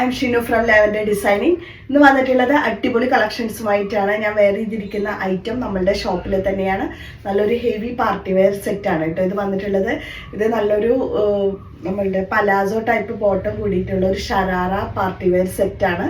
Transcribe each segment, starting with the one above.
I M Shinu from lavender designing. ഇന്ന് വന്നിട്ടുള്ളത് അടിപൊളി കളക്ഷൻസുമായിട്ടാണ്. ഞാൻ വെയർ ചെയ്തിരിക്കുന്ന ഐറ്റം നമ്മളുടെ ഷോപ്പിൽ തന്നെയാണ്. നല്ലൊരു ഹെവി പാർട്ടി വെയർ സെറ്റാണ് കേട്ടോ ഇത് വന്നിട്ടുള്ളത്. ഇത് നല്ലൊരു നമ്മളുടെ പലാസോ ടൈപ്പ് ബോട്ടം കൂടിയിട്ടുള്ള ഒരു ഷറാറ പാർട്ടി വെയർ സെറ്റാണ്.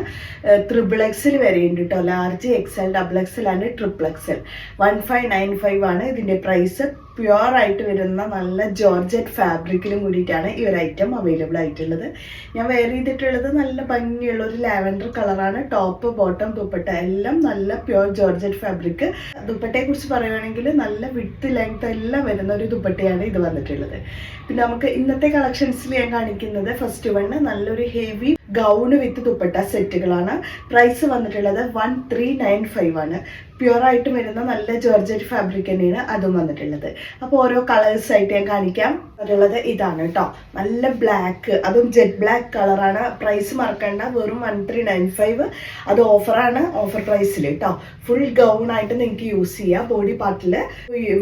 XXL വരെയുണ്ട് കേട്ടോ. Large XL, XXL and XXL. 1595 ആണ് ഇതിൻ്റെ പ്രൈസ്. പ്യുവർ ആയിട്ട് വരുന്ന നല്ല ജോർജറ്റ് ഫാബ്രിക്കിലും കൂടിയിട്ടാണ് ഈ ഒരു ഐറ്റം അവൈലബിൾ ആയിട്ടുള്ളത്. ഞാൻ വെയർ ചെയ്തിട്ടുള്ളത് നല്ല ഭംഗിയുള്ള ഒരു ലാവൻഡർ കളറാണ്. ടോപ്പ്, ബോട്ടം, ദുപ്പട്ട എല്ലാം നല്ല പ്യുവർ ജോർജറ്റ് ഫാബ്രിക്. ദുപ്പട്ടയെ കുറിച്ച് പറയുകയാണെങ്കിൽ നല്ല വിഡ്ത്ത്, ലെങ്ത് എല്ലാം വരുന്ന ഒരു ദുപ്പട്ടയാണ് ഇത് വന്നിട്ടുള്ളത്. പിന്നെ നമുക്ക് ഇന്നത്തെ കളക്ഷൻസിൽ ഞാൻ കാണിക്കുന്നത് ഫസ്റ്റ് വണ് നല്ലൊരു ഹെവി ഗൗണ് വിത്ത് ദുപ്പട്ട സെറ്റുകളാണ്. പ്രൈസ് വന്നിട്ടുള്ളത് 1395 ആണ്. പ്യുവർ ആയിട്ട് വരുന്ന നല്ല ജോർജറ്റ് ഫാബ്രിക് തന്നെയാണ് അതും വന്നിട്ടുള്ളത്. അപ്പോൾ ഓരോ കളേഴ്സ് ആയിട്ട് ഞാൻ കാണിക്കാം. അതുള്ളത് ഇതാണ് കേട്ടോ, നല്ല ബ്ലാക്ക്, അതും ജെറ്റ് ബ്ലാക്ക് കളറാണ്. പ്രൈസ് മറക്കണ്ട, വെറും 1395. അത് ഓഫറാണ്, ഓഫർ പ്രൈസിൽ കേട്ടോ. ഫുൾ ഗൗൺ ആയിട്ട് നിങ്ങൾക്ക് യൂസ് ചെയ്യാം. ബോഡി പാർട്ടിൽ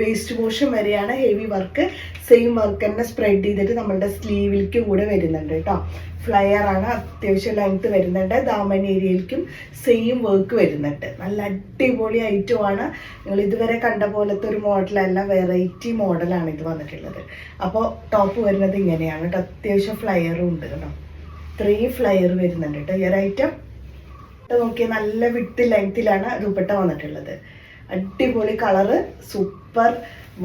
വേസ്റ്റ് പോർഷൻ വരെയാണ് ഹെവി വർക്ക്. സെയിം വർക്ക് തന്നെ സ്പ്രെഡ് ചെയ്തിട്ട് നമ്മളുടെ സ്ലീവിലേക്ക് കൂടെ വരുന്നുണ്ട് കേട്ടോ. ഫ്ലയർ ആണ്, അത്യാവശ്യം ലെങ്ത് വരുന്നുണ്ട്. ദാമൻ ഏരിയയിലേക്കും സെയിം വർക്ക് വരുന്നുണ്ട്. നല്ല അടിപൊളി ഐറ്റമാണ്. നിങ്ങൾ ഇതുവരെ കണ്ട പോലത്തെ ഒരു മോഡലല്ല, വെറൈറ്റി മോഡലാണ് ഇത് വന്നിട്ടുള്ളത്. അപ്പോൾ ടോപ്പ് വരുന്നത് ഇങ്ങനെയാണ് കേട്ടോ. അത്യാവശ്യം ഫ്ലയറും ഉണ്ട് കേട്ടോ. 3 ഫ്ലയർ വരുന്നുണ്ട് കേട്ടോ ഈ ഒരു ഐറ്റം. നോക്കിയാൽ നല്ല വിട്ട് ലെങ്ത്തിലാണ് ദുപ്പട്ട വന്നിട്ടുള്ളത്. അടിപൊളി കളറ്, സൂപ്പർ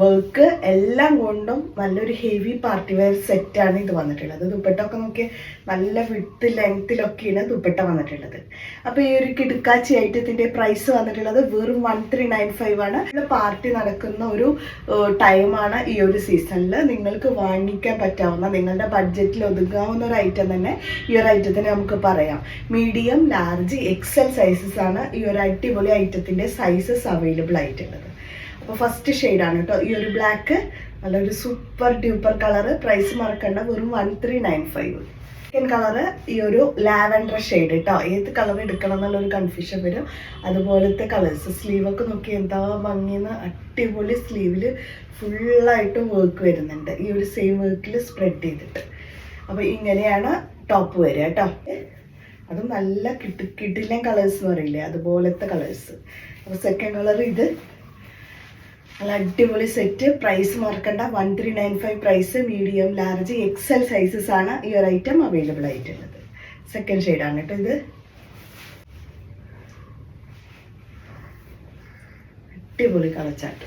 വർക്ക്, എല്ലാം കൊണ്ടും നല്ലൊരു ഹെവി പാർട്ടി വെയർ സെറ്റാണ് ഇത് വന്നിട്ടുള്ളത്. ദുപ്പട്ട ഒക്കെ നോക്കി നല്ല വിട്ട് ലെങ്ത്തിലൊക്കെയാണ് ദുപ്പട്ട വന്നിട്ടുള്ളത്. അപ്പോൾ ഈ ഒരു കിടുക്കാച്ചി ഐറ്റത്തിൻ്റെ പ്രൈസ് വന്നിട്ടുള്ളത് വെറും 1395 ആണ്. പാർട്ടി നടക്കുന്ന ഒരു ടൈമാണ് ഈ ഒരു സീസണിൽ. നിങ്ങൾക്ക് വാങ്ങിക്കാൻ പറ്റാവുന്ന, നിങ്ങളുടെ ബഡ്ജറ്റിൽ ഒതുങ്ങാവുന്ന ഒരു ഐറ്റം തന്നെ ഈ ഒരു ഐറ്റത്തിന് നമുക്ക് പറയാം. മീഡിയം, ലാർജ്, XL സൈസസ് ആണ് ഈ ഒരു അടിപൊളി ഐറ്റത്തിൻ്റെ സൈസസ് അവൈലബിൾ ആയിട്ടുള്ളത്. അപ്പോൾ ഫസ്റ്റ് ഷെയ്ഡാണ് കേട്ടോ ഈ ഒരു ബ്ലാക്ക്. നല്ലൊരു സൂപ്പർ ഡ്യൂപ്പർ കളറ്. പ്രൈസ് മറക്കണ്ട, വെറും 1395. സെക്കൻഡ് കളറ് ഈ ഒരു ലാവൻഡർ ഷെയ്ഡ് കേട്ടോ. ഏത് കളർ എടുക്കണം എന്നുള്ളൊരു കൺഫ്യൂഷൻ വരും. അതുപോലത്തെ കളേഴ്സ്. സ്ലീവൊക്കെ നോക്കി എന്താ ഭംഗിയെന്ന്. അടിപൊളി സ്ലീവിൽ ഫുള്ളായിട്ട് വർക്ക് വരുന്നുണ്ട്. ഈ ഒരു സെയിം വർക്കിൽ സ്പ്രെഡ് ചെയ്തിട്ട്. അപ്പോൾ ഇങ്ങനെയാണ് ടോപ്പ് വരിക കേട്ടോ. അതും നല്ല കിടിലൻ കളേഴ്സ് എന്ന് പറയില്ലേ, അതുപോലത്തെ കളേഴ്സ്. അപ്പോൾ സെക്കൻഡ് കളർ ഇത് നല്ല അടിപൊളി സെറ്റ്. പ്രൈസ് മറക്കണ്ട, 1395 price. Medium, large, XL sizes ആണ് ഈ ഒരു ഐറ്റം അവൈലബിൾ ആയിട്ടുള്ളത്. സെക്കൻഡ് ഷെയ്ഡാണ് കേട്ടോ ഇത്. അടിപൊളി കളർ ചാർട്ട്.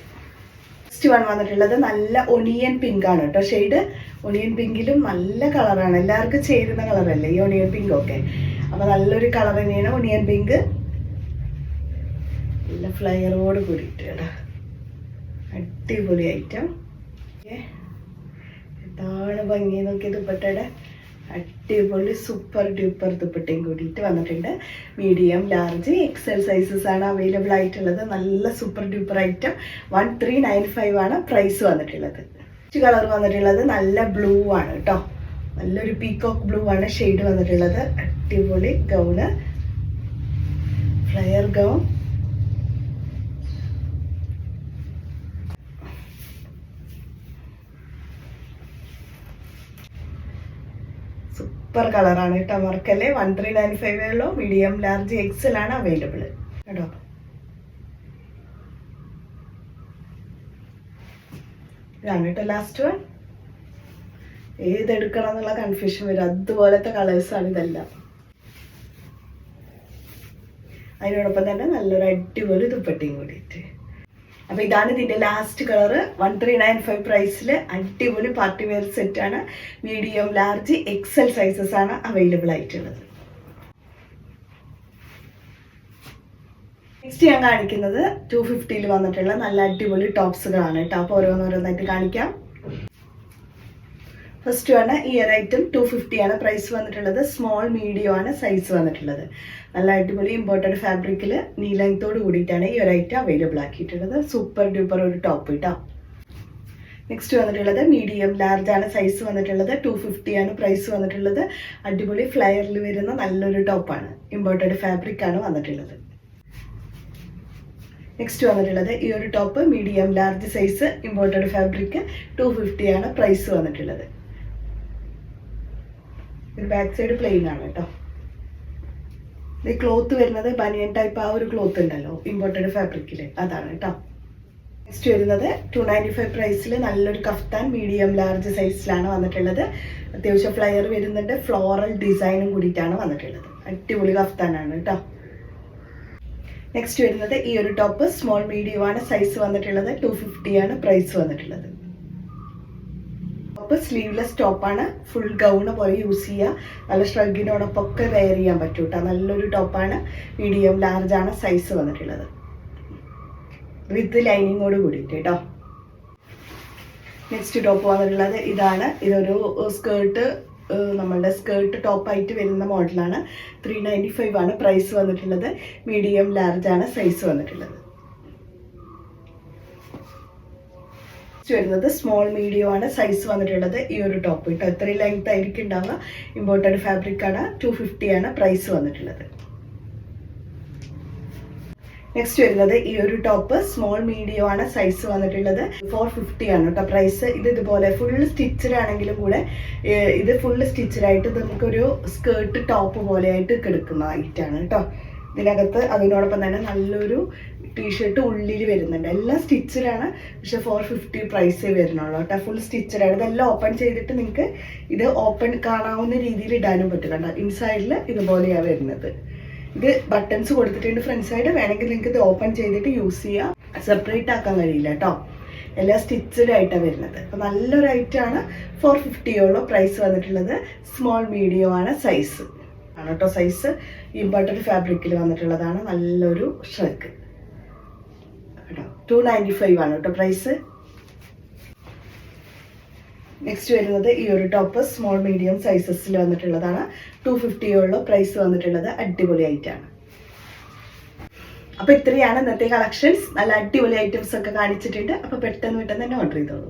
നെക്സ്റ്റ് വൺ വന്നിട്ടുള്ളത് നല്ല ഒണിയൻ പിങ്ക് ആണ് കേട്ടോ ഷെയ്ഡ്. ഒണിയൻ പിങ്കിലും നല്ല കളറാണ്, എല്ലാവർക്കും ചേരുന്ന കളറല്ലേ ഈ ഒണിയൻ പിങ്ക് ഒക്കെ. അപ്പോൾ നല്ലൊരു കളർ തന്നെയാണ് ഒണിയൻ പിങ്ക്. നല്ല ഫ്ലയറോട് കൂടിയിട്ട് കേട്ടോ. അടിപൊളി ഐറ്റം. എന്താണ് ഭംഗി നോക്കി. ദുപ്പട്ടയുടെ അടിപൊളി സൂപ്പർ ഡ്യൂപ്പർ ദുപ്പട്ടയും കൂടിയിട്ട് വന്നിട്ടുണ്ട്. മീഡിയം, ലാർജ്, XL സൈസസ് ആണ് അവൈലബിൾ ആയിട്ടുള്ളത്. നല്ല സൂപ്പർ ഡ്യൂപ്പർ ഐറ്റം. 1395 ആണ് പ്രൈസ് വന്നിട്ടുള്ളത്. നെക്സ്റ്റ് കളർ വന്നിട്ടുള്ളത് നല്ല ബ്ലൂ ആണ് കേട്ടോ. നല്ലൊരു പീകോക്ക് ബ്ലൂ ആണ് ഷെയ്ഡ് വന്നിട്ടുള്ളത്. അടിപൊളി ഗൗണ്, ഫ്ലയർ ഗൗൺ. സൂപ്പർ കളറാണ് കേട്ടോ. മറക്കല്ലേ, 1395 ഉള്ളൂ. മീഡിയം, ലാർജ്, XL ആണ് അവൈലബിൾ കേട്ടോ. ഇതാണ് കേട്ടോ ലാസ്റ്റ് വൺ. ഏതെടുക്കണം എന്നുള്ള കൺഫ്യൂഷൻ വരും, അതുപോലത്തെ കളേഴ്സാണ് ഇതെല്ലാം. അതിനോടൊപ്പം തന്നെ നല്ലൊരു അടിപൊളി ദുപ്പട്ടയും കൂടിയിട്ട്. അപ്പോൾ ഇതാണ് ഇതിൻ്റെ ലാസ്റ്റ് കളറ്. 1395 പ്രൈസിൽ അടിപൊളി പാർട്ടി വെയർ സെറ്റാണ്. മീഡിയം, ലാർജ്, XL സൈസസ് ആണ് അവൈലബിൾ ആയിട്ടുള്ളത്. നെക്സ്റ്റ് ഞാൻ കാണിക്കുന്നത് 250 വന്നിട്ടുള്ള നല്ല അടിപൊളി ടോപ്സുകളാണ് കേട്ടോ. അപ്പോൾ ഓരോന്നോരോന്നായിട്ട് കാണിക്കാം. ഫസ്റ്റ് ആണ് ഈ ഒരു ഐറ്റം. 250 ആണ് പ്രൈസ് വന്നിട്ടുള്ളത്. സ്മോൾ, മീഡിയം ആണ് സൈസ് വന്നിട്ടുള്ളത്. നല്ല അടിപൊളി ഇമ്പോർട്ടഡ് ഫാബ്രിക്കിൽ നീ ലെങ്ത്തോട് കൂടിയിട്ടാണ് ഈ ഒരു ഐറ്റം അവൈലബിൾ ആക്കിയിട്ടുള്ളത്. സൂപ്പർ ഡ്യൂപ്പർ ഒരു ടോപ്പ് കേട്ടോ. നെക്സ്റ്റ് വന്നിട്ടുള്ളത് മീഡിയം, ലാർജ് ആണ് സൈസ് വന്നിട്ടുള്ളത്. 250 ആണ് പ്രൈസ് വന്നിട്ടുള്ളത്. അടിപൊളി ഫ്ലയറിൽ വരുന്ന നല്ലൊരു ടോപ്പാണ്. ഇമ്പോർട്ടഡ് ഫാബ്രിക് ആണ് വന്നിട്ടുള്ളത്. നെക്സ്റ്റ് വന്നിട്ടുള്ളത് ഈ ഒരു top. Medium, large size, imported fabric. 250 ആണ് പ്രൈസ് വന്നിട്ടുള്ളത്. ഒരു ബാക്ക് സൈഡ് പ്ലെയിൻ ആണ് കേട്ടോ. ഈ ക്ലോത്ത് വരുന്നത് ബനിയൻ ടൈപ്പ് ആ ഒരു ക്ലോത്ത് ഉണ്ടല്ലോ ഇമ്പോർട്ടഡ് ഫാബ്രിക്കിൽ, അതാണ് കേട്ടോ. നെക്സ്റ്റ് വരുന്നത് 295 പ്രൈസിൽ നല്ലൊരു കഫ്താൻ മീഡിയം ലാർജ് സൈസിലാണ് വന്നിട്ടുള്ളത്. അത്യാവശ്യം ഫ്ലയർ വരുന്നുണ്ട്, ഫ്ലോറൽ ഡിസൈനും കൂടിയിട്ടാണ് വന്നിട്ടുള്ളത്. അടിപൊളി കഫ്താനാണ് കേട്ടോ. നെക്സ്റ്റ് വരുന്നത് ഈ ഒരു ടോപ്പ് സ്മോൾ മീഡിയം ആണ് സൈസ് വന്നിട്ടുള്ളത്. 250 ആണ് പ്രൈസ് വന്നിട്ടുള്ളത്. ടോപ്പ് സ്ലീവ്ലെസ് ടോപ്പാണ്, ഫുൾ ഗൗണ് പോലെ യൂസ് ചെയ്യുക, നല്ല ഷ്രഗിനോടൊപ്പം ഒക്കെ വെയർ ചെയ്യാൻ പറ്റും കേട്ടോ. നല്ലൊരു ടോപ്പാണ്, മീഡിയം ലാർജ് ആണ് സൈസ് വന്നിട്ടുള്ളത്, വിത്ത് ലൈനിങ്ങോട് കൂടിയിട്ട് കേട്ടോ. നെക്സ്റ്റ് ടോപ്പ് വന്നിട്ടുള്ളത് ഇതാണ്. ഇതൊരു സ്കേർട്ട്, നമ്മളുടെ സ്കേർട്ട് ടോപ്പായിട്ട് വരുന്ന മോഡലാണ്. 395 ആണ് പ്രൈസ് വന്നിട്ടുള്ളത്. മീഡിയം ലാർജ് ആണ് സൈസ് വന്നിട്ടുള്ളത്. വരുന്നത് സ്മോൾ മീഡിയം ആണ് സൈസ് വന്നിട്ടുള്ളത്. ഈ ഒരു ടോപ്പ് കേട്ടോ, ഇത്രയും ലെങ്ത് ആയിരിക്കും ഉണ്ടാവുക. ഇമ്പോർട്ടഡ് ഫാബ്രിക് ആണ്. 250 ആണ് പ്രൈസ് വന്നിട്ടുള്ളത്. നെക്സ്റ്റ് വരുന്നത് ഈ ഒരു ടോപ്പ് സ്മോൾ മീഡിയം ആണ് സൈസ് വന്നിട്ടുള്ളത്. 450 ആണ് കേട്ടോ പ്രൈസ്. ഇത് ഇതുപോലെ ഫുൾ സ്റ്റിച്ചഡ് ആണെങ്കിലും കൂടെ ഇത് ഫുൾ സ്റ്റിച്ചഡ് ആയിട്ട് നമുക്കൊരു സ്കേർട്ട് ടോപ്പ് പോലെ ആയിട്ട് കിടക്കുന്ന ഐറ്റാണ് കേട്ടോ. ഇതിനകത്ത് അതിനോടൊപ്പം തന്നെ നല്ലൊരു ടീഷർട്ട് ഉള്ളിൽ വരുന്നുണ്ട്. എല്ലാം സ്റ്റിച്ചഡാണ്, പക്ഷെ 450 പ്രൈസേ വരുന്നുള്ളൂ കേട്ടോ. ഫുൾ സ്റ്റിച്ചഡാണ്. ഇതെല്ലാം ഓപ്പൺ ചെയ്തിട്ട് നിങ്ങൾക്ക് ഇത് ഓപ്പൺ കാണാവുന്ന രീതിയിൽ ഇടാനും പറ്റും കേട്ടോ. ഇൻസൈഡിൽ ഇതുപോലെയാണ് വരുന്നത്. ഇത് ബട്ടൺസ് കൊടുത്തിട്ടുണ്ട് ഫ്രണ്ട് സൈഡ്. വേണമെങ്കിൽ നിങ്ങൾക്ക് ഇത് ഓപ്പൺ ചെയ്തിട്ട് യൂസ് ചെയ്യാം, സെപ്പറേറ്റ് ആക്കാൻ കഴിയില്ല കേട്ടോ. എല്ലാം സ്റ്റിച്ചഡ് ആയിട്ടാണ് വരുന്നത്. അപ്പോൾ നല്ലൊരു ഐറ്റമാണ്. 450 പ്രൈസ് വന്നിട്ടുള്ളത്. സ്മോൾ മീഡിയം ആണ് സൈസ് ആണ് കേട്ടോ. സൈസ് ഇമ്പോർട്ടഡ് ഫാബ്രിക്കിൽ വന്നിട്ടുള്ളതാണ്. നല്ലൊരു ഷ്രഗ് കേട്ടോ. 295 ആണ് കേട്ടോ പ്രൈസ്. നെക്സ്റ്റ് വരുന്നത് ഈ ഒരു ടോപ്പ് സ്മോൾ മീഡിയം സൈസസിൽ വന്നിട്ടുള്ളതാണ്. 250 പ്രൈസ് വന്നിട്ടുള്ളത്. അടിപൊളി ഐറ്റാണ്. അപ്പോൾ ഇത്രയാണ് ഇന്നത്തെ കളക്ഷൻസ്. നല്ല അടിപൊളി ഐറ്റംസ് ഒക്കെ കാണിച്ചിട്ടുണ്ട്. അപ്പോൾ പെട്ടെന്ന് തന്നെ ഓർഡർ ചെയ്തോളൂ.